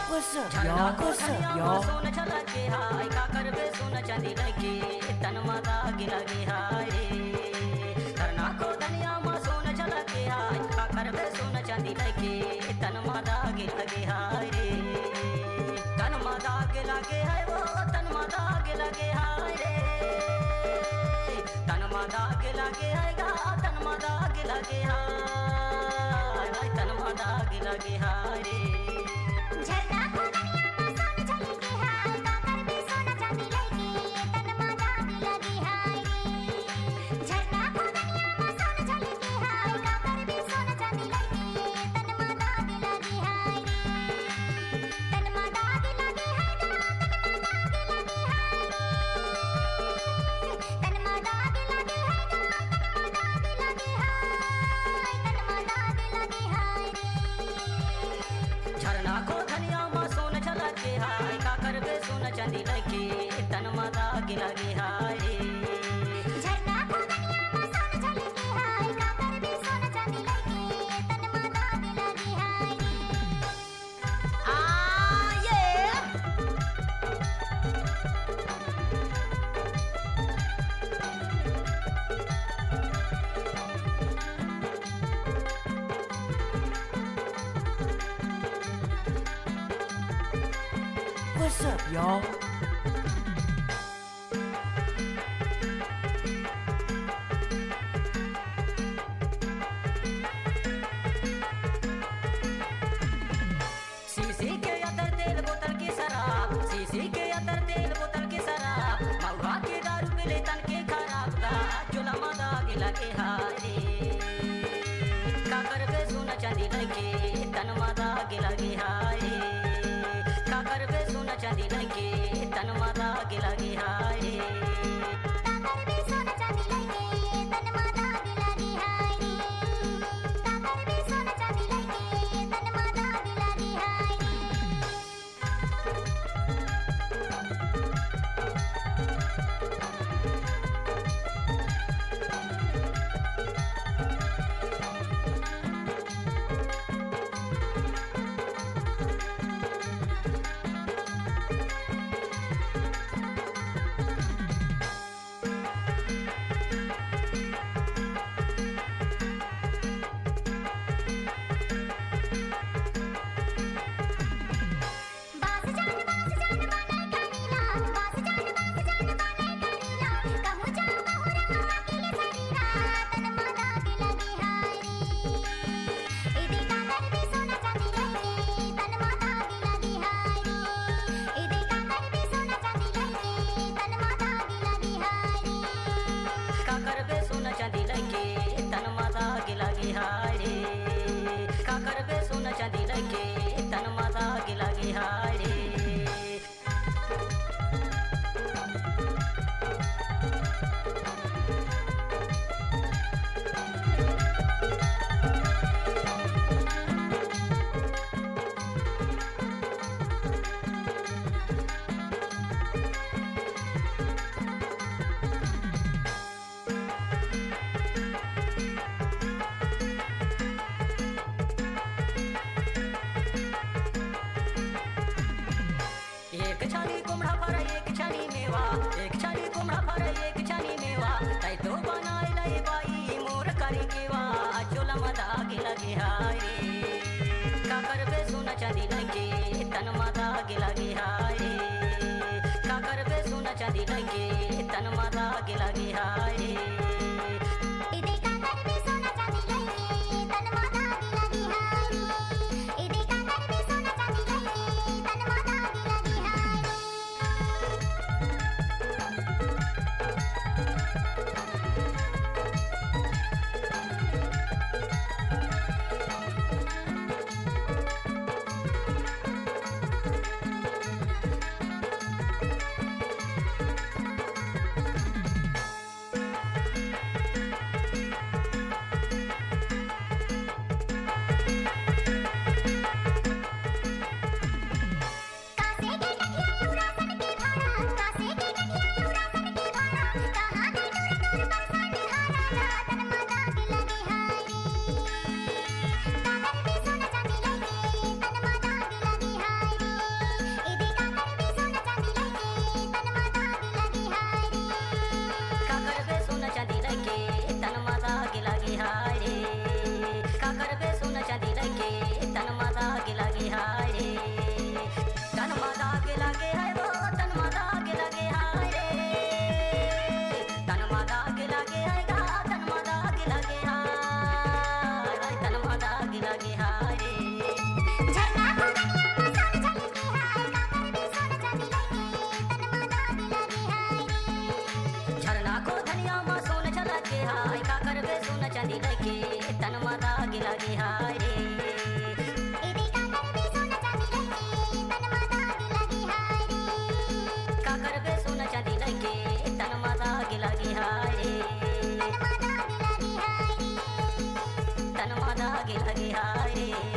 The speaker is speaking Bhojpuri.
What's up, y'all? What's up, y'all? सोन छला के हाय का करबे सोना चांदी लगे तन मादा गिला गे हाय करना को धनिया मा सोन छला के हाय का करबे सोना चांदी लगे तन मादा गिला गे हाय रे तन मादा गिला गे हाय वो तन मादा गिला गे हाय रे तन मादा गिला गे हाय गा तन मादा गिला गे हाय तन मादा गिला गे हाय रे झरना को दनिया मा सोन छले के हाय का करबे सोना चांदी लगे तन मादा गिला गे हाय रे झरना को दनिया मा सोन छले के हाय का करबे सोना चांदी लगे तन मादा गिला गे हाय रे तन मादा गिला गे हाय गा तन मादा गिला गे हाय तन मादा गिला गे हाय तन मादा गिला गे हाय रे झरना को धनिया मा सोन छला के हाय का करबे सोना चांदी लगे तन मादा गिला गे हाय रे झरना को दनिया मा सोन छले के हाय का करबे सोना चांदी लगे तन मादा गिला गे हाय रे What's up, y'all? शीशी के अतर तेल बोतल की शराब शीशी के अतर तेल बोतल की शराब महुआ के दारू मिले तन के खराब का चोला मादा गिला के हाय रे का करबे सोना चांदी लगे तन मादा गिला गे हाय रे का करबे सोना चांदी लगे तन मादा गिला गे हाय रे का करबे सोना चांदी लगे तन मादा गिला गे हाय रे का करबे सोना चांदी लगे तन मादा गिला गे हाय रे बास जान बने करीला बास जान बने करीला कहूं जाऊं बहुरे हवा के ले शरीरा तन मादा गिला गे हाय रे इदे का करबे सोना चांदी लगे तन मादा गिला गे हाय रे इदे का करबे सोना चांदी लगे तन मादा गिला गे हाय रे का करबे सोना चांदी लगे तन मादा गिला गे हाय रे का करबे सोना चांदी लगे तन मादा गिला गे हाय रे एक छानी कुमड़ा फर एक छानी मेवा एक छानी कुमड़ा फर एक छानी मेवा तै तो बनाई लाई बाई मोर करी केवा चोला मादा गिला गे हाय रे का करबे सोना चांदी लगे तन मादा गिला गे हाय रे का करबे सोना चांदी लगे तन मादा गिला गे हाय रे इदे का करबे सोना चांदी लगे तन मादा गिला गे हाय रे इदे का करबे सोना चांदी लगे तन मादा गिला गे हाय रे दागे लगे हाय रे